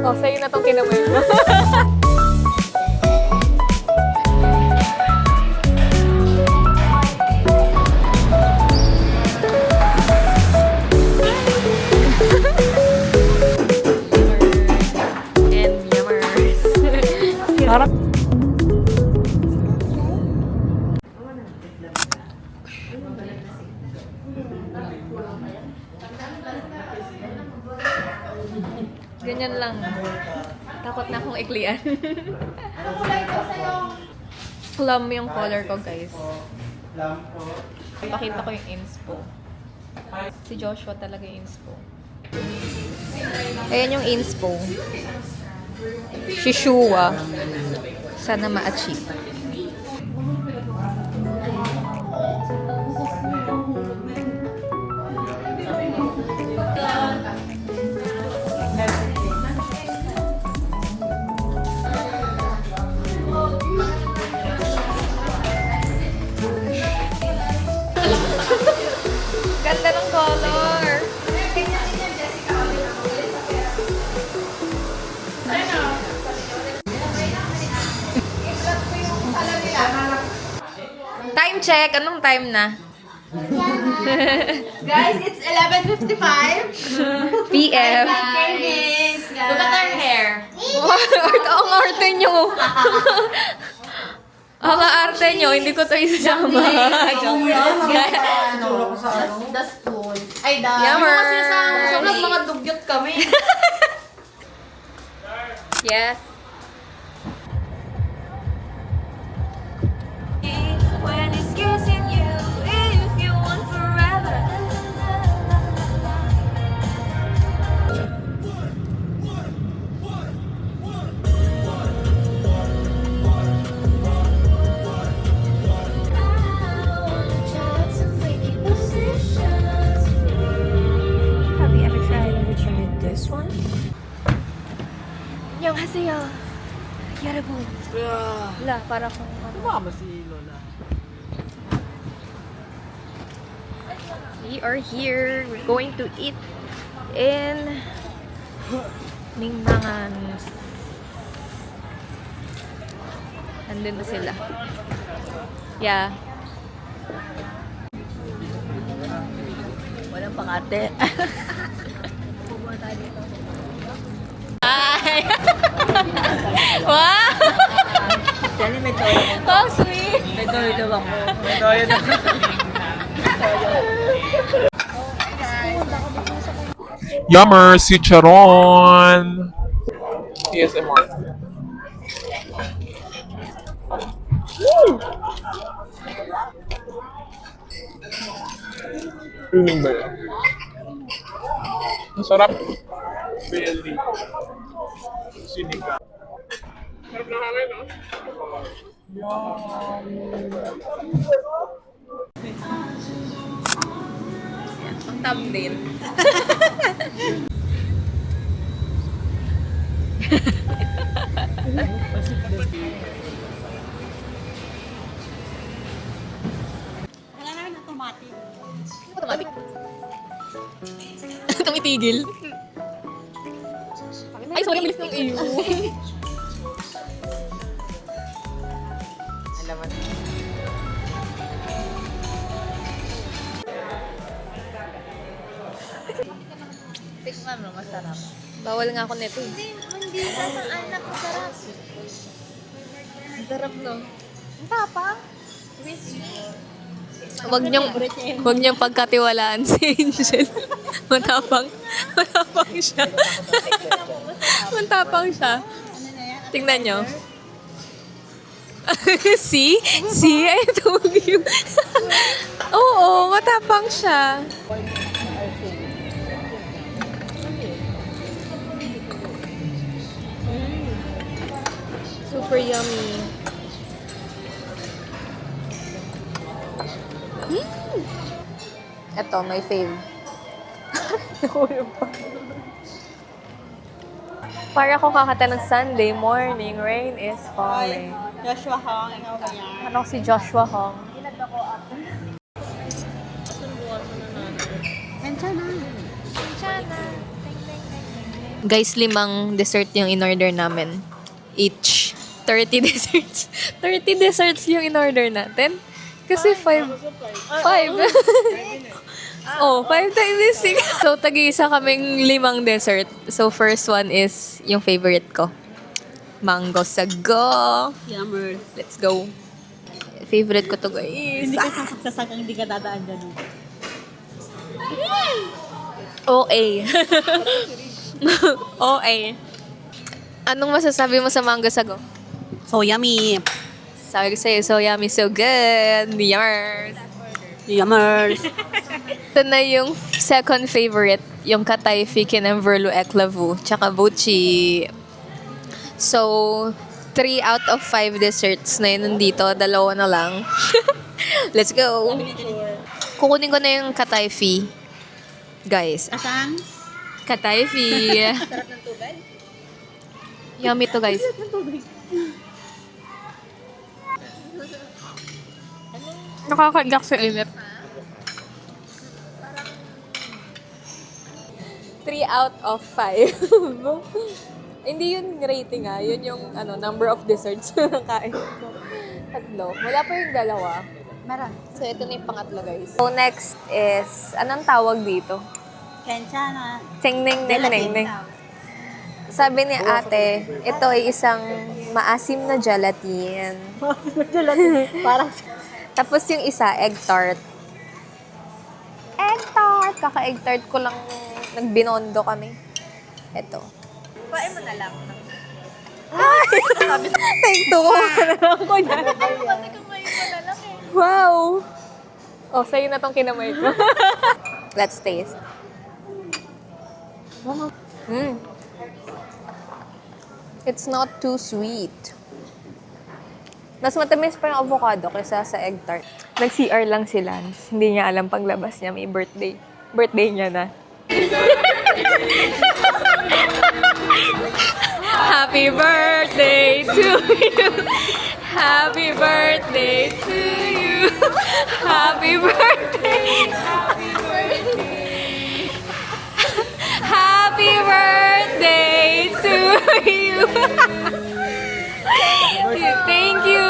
Oh, sa'yo na tong kinamoy mo. And yummers. Harap. Ganyan lang. Takot na akong iklian. Ano kulay ito sa'yo? Plum yung color ko, guys. Plum po. Ipakita ko yung inspo. Si Joshua talaga yung inspo. Ayan yung inspo. Si Shua. Sana ma-achieve. Ganda ng color. Time check. Anong time na? Guys, it's 11:55. PM. Look at our hair. Ang arte nyo. Ang arte nyo. Hindi ko to isasama. The spoon. Ay, the... Yummer. Kasi sa vlog, mga dugyot kami. Yes. When it's kissing you, if you want forever. Have you ever tried this one? 안녕하세요. 여러분. Wala, para kung ano. Mama si Lola. We are here. We're going to eat in Ningmangan. Nandun na sila. Yeah. Walang pangate. Hi! Wow! Diyan may toyo. Oh, sweet! May toyo daw ako. Ito yun. Yummer, si Charon. ASMR. Feeling ba yan? Masarap. Really. Sinika. Sarap na hangin, no? Ang thumbnail. Wala na rin automatic. Automatic. Tumitigil. Ay, sorry, bilis ng iyo. Alam mo. Tikman mo, masarap. Bawal nga ako nito eh. Hindi ka ng anak, masarap. Ang sarap, no? Ang tapang. Huwag niyong pagkatiwalaan si Angel. Matapang siya. Matapang siya. Tingnan niyo. See? See? I told you. Oo, matapang siya. Super yummy. Ito, my fave. Para ko kakata ng Sunday morning, rain is falling. Joshua Hong, ikaw ba yan? Ano si Joshua Hong? Ilag ako ako. Nandiyan na. Guys, 5 dessert yung in-order namin. Each. 30 desserts. 30 desserts yung in-order natin. Kasi 5. 5. Oh, 5 times 6. So, tag-isa kaming 5 dessert. So, first one is yung favorite ko. Mango sago. Yummer. Let's go. Favorite ko to, guys. Hindi ka sasaksasak ang hindi ka dadaan dyan. OA. OA. Anong masasabi mo sa mango sago? So yummy. Sabi ko sa'yo, so yummy, so good. Yummers. Yummers. Ito na yung second favorite, yung Katay Fikin and Verlu Eklavu, tsaka Buchi. So, 3 out of 5 desserts na yun nandito. 2 na lang. Let's go. Kukunin ko na yung Katay Fi. Guys. Asang? Katay Fi. Sarap ng tubig? Yummy to, guys. Nakakagak sa init. 3 out of 5. Hindi yun rating yun yung number of desserts na kain ko. 3. Wala pa yung 2. Meron. So, ito na yung pangatlo, guys. So, next is, anong tawag dito? Kensya na. Ting ning ning ning ning. Sabi ni ate, ito ay isang maasim na gelatin. Parang Tapos yung isa, egg tart. Egg tart! Kaka-egg tart ko lang nagbinondo kami. Ito. pain mo na lang. Take 2 ko na lang ko dyan. Pati kamay mo na lang eh. Wow! Oh, sa'yo na tong kinamay ko. Let's taste. It's not too sweet. Mas matamis pa yung avocado kaysa sa egg tart. Nag-CR lang si Lance. Hindi niya alam paglabas niya may birthday. Birthday niya na. Happy birthday to you. Happy birthday to you. Happy birthday. Happy birthday. Happy birthday to you. Thank you.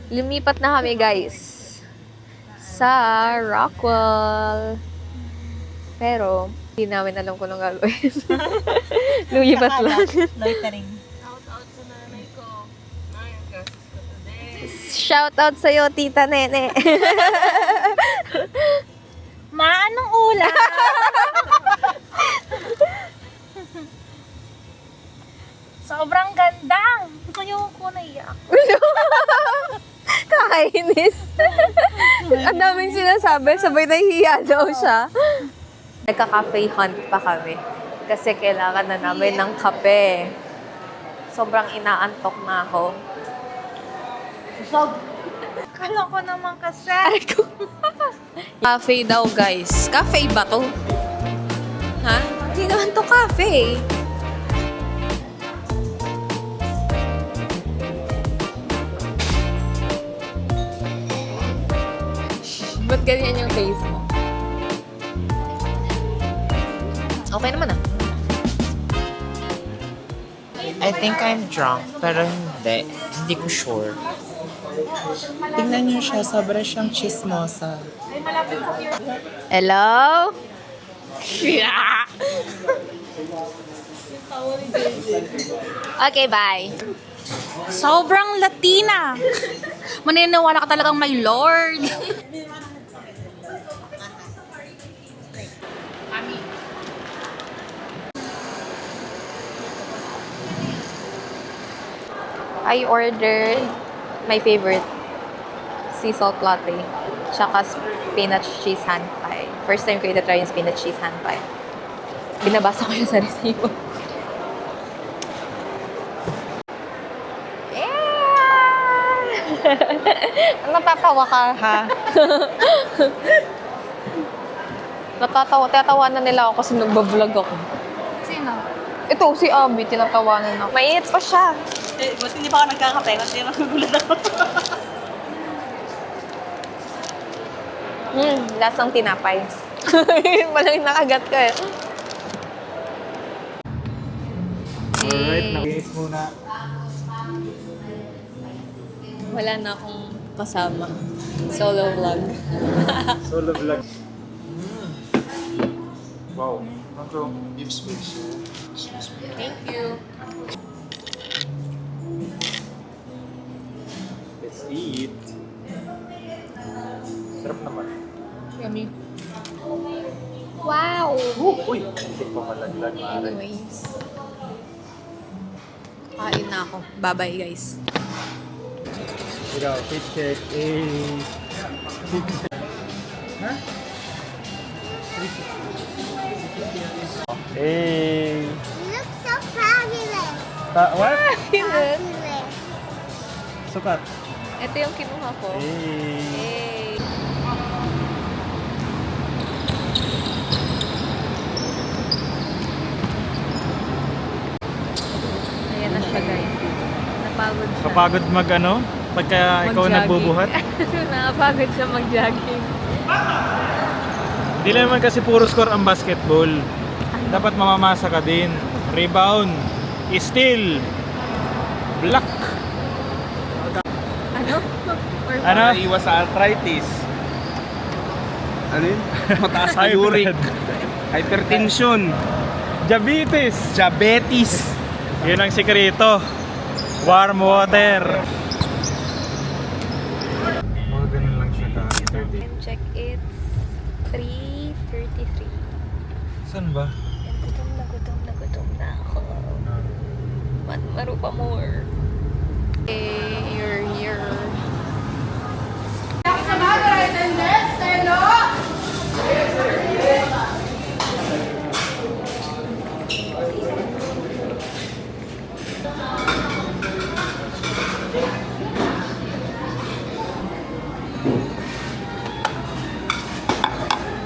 Lumipat na kami, guys, sa Rockwell. Pero, hindi namin alam kung anong gagawin. Lumipat lang. Loitering. Shout out sa'yo, Tita Nene. Ma, anong ulam? Sobrang ganda. Ayoko na iyak. Kakainis. Ang daming sinasabi, sabay nahihiya daw siya. Nagka-cafe hunt pa kami. Kasi kailangan na namin ng kape. Sobrang inaantok na ako. Kala ko naman kasi. Cafe daw, guys. Cafe ba to? Ha? Hindi naman to cafe. Ba't ganyan yung face mo? Okay naman ah. I think I'm drunk, pero hindi. Hindi ko sure. Tingnan niyo siya, sobra siyang chismosa. Hello? Okay, bye. Sobrang Latina. Maniniwala ka talagang my lord. I ordered my favorite, sea salt latte, tsaka spinach cheese hand pie. First time ko ito try yung spinach cheese hand pie. Binabasa ko yun sa resibo. Ang natatawa ka, ha? Tatawanan nila ako kasi nagbablog ako. Sino? Ito, si Abby, tinatawanan ako. Mainit pa siya. Ba't hindi pa ako nagkakape? Kasi magugulat ako. Lasang tinapay. Yun pala yung nakagat ko eh. Alright, nakinis muna. Wala na akong kasama. Solo vlog. Solo vlog. Wow. Beef space. Thank you. Let's eat. Sarap naman. Yummy. Wow! Uy! Hindi pa malaglag. Anyways. Kain na ako. Bye-bye, guys. Ikaw, fit check. Ha? Hey! Look so fabulous. What? Fabulous. Sukat. Ito yung kinuha ko. Hey! Yay! Ayan na siya, guys. Napagod siya. Kapagod pagka ikaw Mag-jogging. nagbubuhat. Nakapagod siya mag-jogging. Hindi naman kasi puro score ang basketball. Dapat mamamasa ka din. Rebound. Steal. Block. Ano? Or Ano? Iwas sa arthritis. Ano yun? Mataas na uric. Hypertension. Diabetes. Diabetes. Yun ang sikreto. Warm water. Mga ganun lang siya ka. check it. 3:33. Saan ba? Gutom na ako. Maru pa more. Okay, you're here.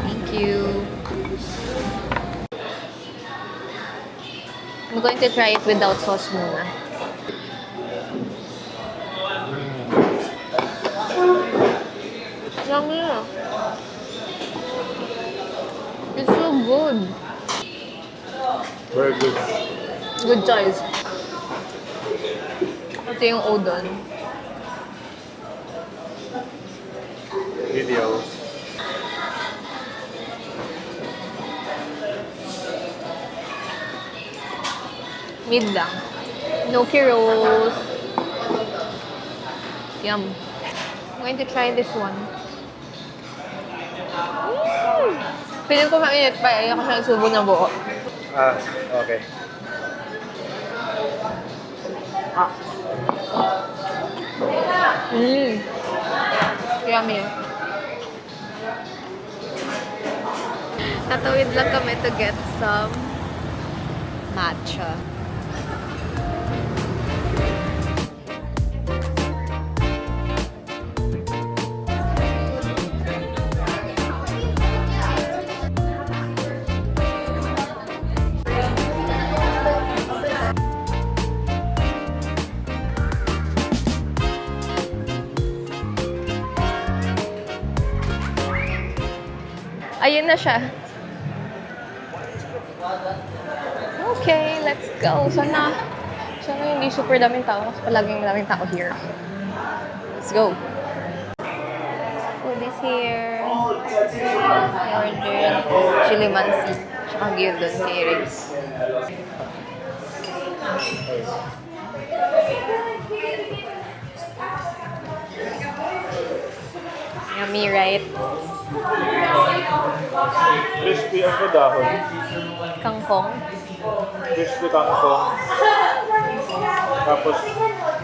Thank you. I'm going to try it without sauce muna. Yummy. It's so good. Very good. Good choice. Ito yung udon. Video. Mid lang. No rolls. Yum. I'm going to try this one. Piling ko mainit pa. Ayaw ko siya nagsubo ng buo. Ah, okay. Yummy. Tatawid lang kami to get some matcha. Ayun na siya. Okay, let's go. Sana hindi super daming tao kasi palaging daming tao here. Let's go. Food is here. I ordered chili mansi. Tsaka gyudon kay Rex. Yummy, right? Crispy ang kadahon. Kangkong. Crispy kangkong. Tapos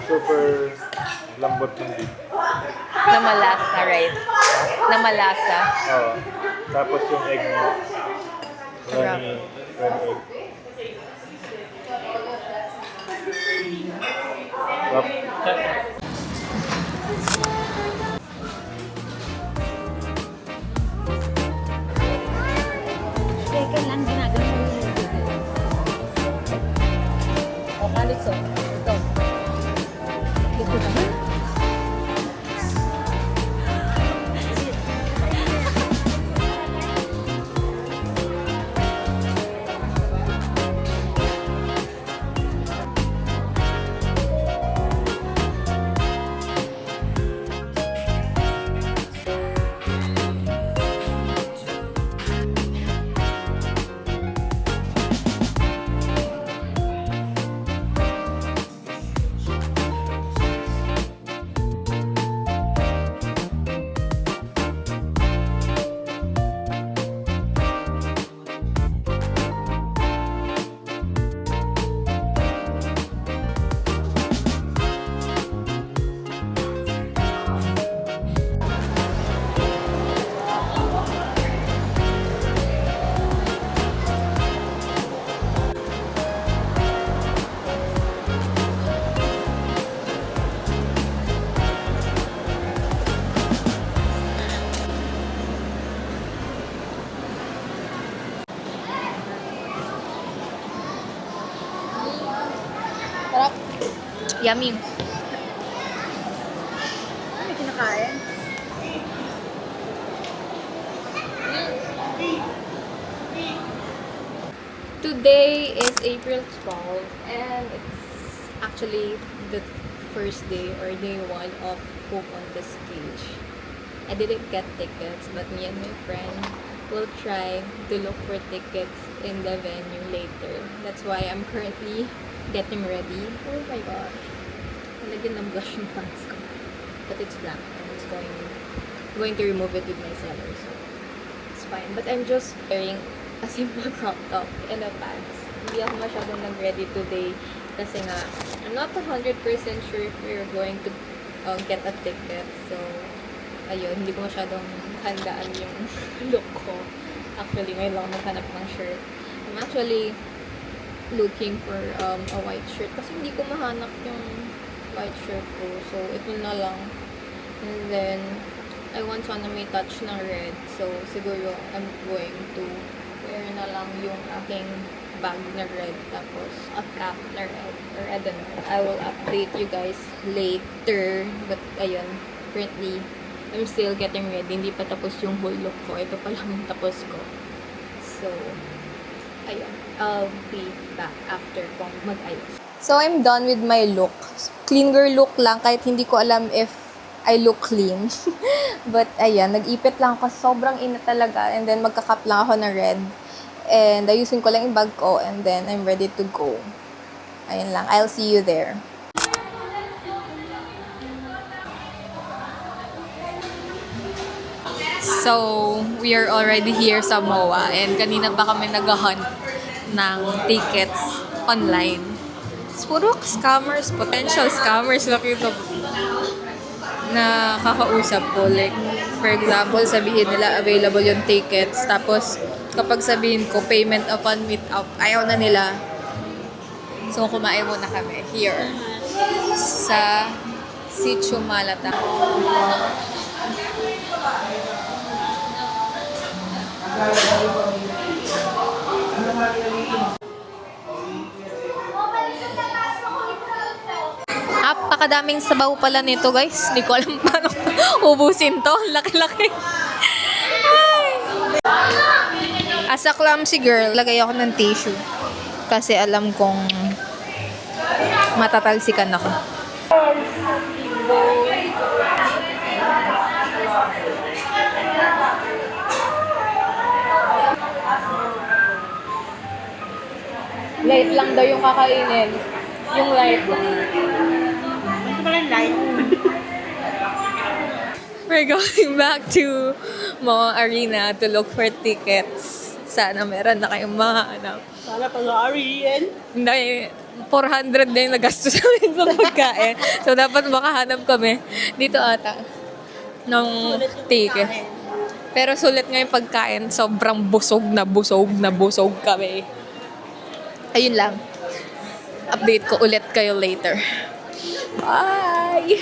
super lambot ng beef. Na malasa, right? Na malasa. Oo. Tapos yung egg niya. Sarap. Runny egg. Sarap. Teka lang, ginagawa mo yun. O, kalitso. Ito. Ito naman. Yummy. May kinakain. Today is April 12 and it's actually the first day or day 1 of Hope on the Stage. I didn't get tickets, but me and my friend will try to look for tickets in the venue later. That's why I'm currently getting ready. Oh my gosh. Nalagyan ng blush yung pants ko. But it's black. I'm just going to remove it with my cellar. So it's fine. But I'm just wearing a simple crop top and a pants. Hindi ako masyadong nag-ready today kasi nga, I'm not 100% sure if we're going to get a ticket. So, ayun, hindi ko masyadong handaan yung look ko. Actually, ngayon lang ako naghanap ng shirt. I'm actually looking for a white shirt kasi hindi ko mahanap yung white shirt ko. So, ito na lang. And then, I want sana may touch ng red. So, siguro, I'm going to wear na lang yung aking bag na red tapos a cap na red or I don't know. I will update you guys later. But, ayun, currently, I'm still getting ready. Hindi pa tapos yung whole look ko. Ito pa lang yung tapos ko. So, ayun. I'll be back after kung mag-ayos. So, I'm done with my look. Clean girl look lang kahit hindi ko alam if I look clean. But, ayan, nag-ipit lang ako. Sobrang init talaga. And then, magka-cap lang ako na red. And, ayusin ko lang yung bag ko. And then, I'm ready to go. Ayun lang. I'll see you there. So, we are already here sa MOA. And, kanina pa kami nag-hunt ng tickets online. Puro scammers, potential scammers nakita na kakausap ko. Like, for example, sabihin nila available yung tickets. Tapos, kapag sabihin ko payment upon meet-up, ayaw na nila. So, kumain muna kami here sa Sitio Malata. Napakadaming sabaw pala nito, guys. Hindi ko alam paano ubusin to. Laki-laki. Ay. As a clumsy girl, lagay ako ng tissue. Kasi alam kong matatalsikan ako. Light lang daw yung kakainin. Yung light. Ito pala yung light. We're going back to MOA Arena to look for tickets. Sana meron na kayong mahanap. Sana pag-aariin. Hindi, 400 na yung nagastos namin sa pagkain. So, dapat makahanap kami dito ata ng ticket. Pero sulit nga yung pagkain. Sobrang busog kami. Ayun lang. Update ko ulit kayo later. Bye!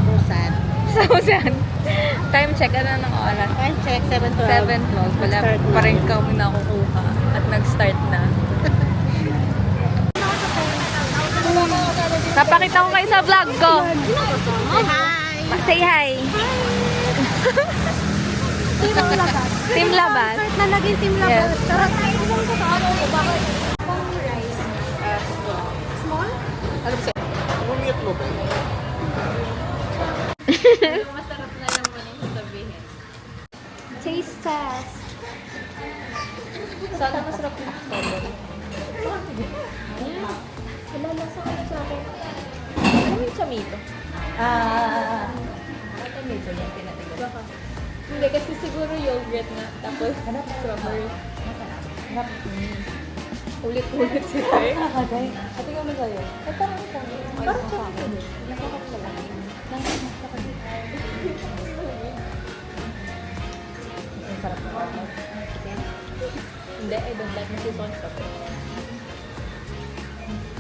Busan. Saan? Time check. Ano ng oras? Time check, 7:12. 7:12. Wala pa rin kami nakukuha. At nag-start na. Napakita ko kayo sa vlog ko. Hi! Say hi. Team Labas. Team Labas. Start na naging Team Labas. Yes. Tara tayo kung sa ano ko. Bakit? Pang rice. Small? Ano ba sa'yo? Bumiyat mo ba? Masarap na lang mo nang sabihin. Taste test. Sana masarap yung strawberry. Wala lang sa kayo sa akin. Ano yung chamito? Tomato yan, pinatigas. Baka. Hindi, kasi siguro yogurt na. Tapos strawberry. Harap. Ulit-ulit sila eh. Nakakagay. Ate ka mo sa'yo. Ay, parang ito. Parang ito. Nakakap ka lang. Ang sarap na ako. Hindi, I don't like nasipon stuff.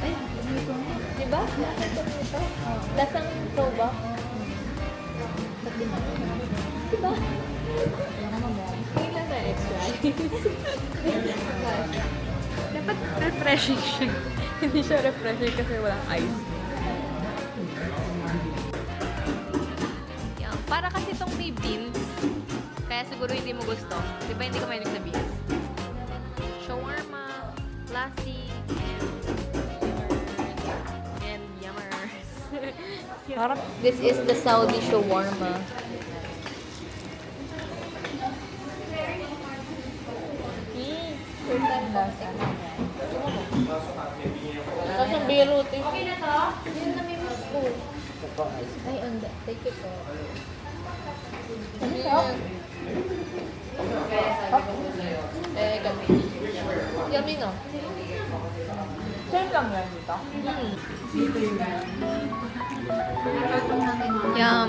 Ay, diba? Lasang throwback. Ba't di natin? Kailan na extra? Dapat refreshing siya. Hindi siya refreshing kasi walang ice. Yan. Para kasi itong may beans, kaya siguro hindi mo gusto. Di ba hindi ka mahilig sa beans? Shawarma, lassi, and yummers. This is the Saudi shawarma. Tapos ang birut eh. Okay na to? Yun na may musko. Ay, anda. Take it po. Ano to? Gabi. Yummy no? Same lang yan dito? Yum.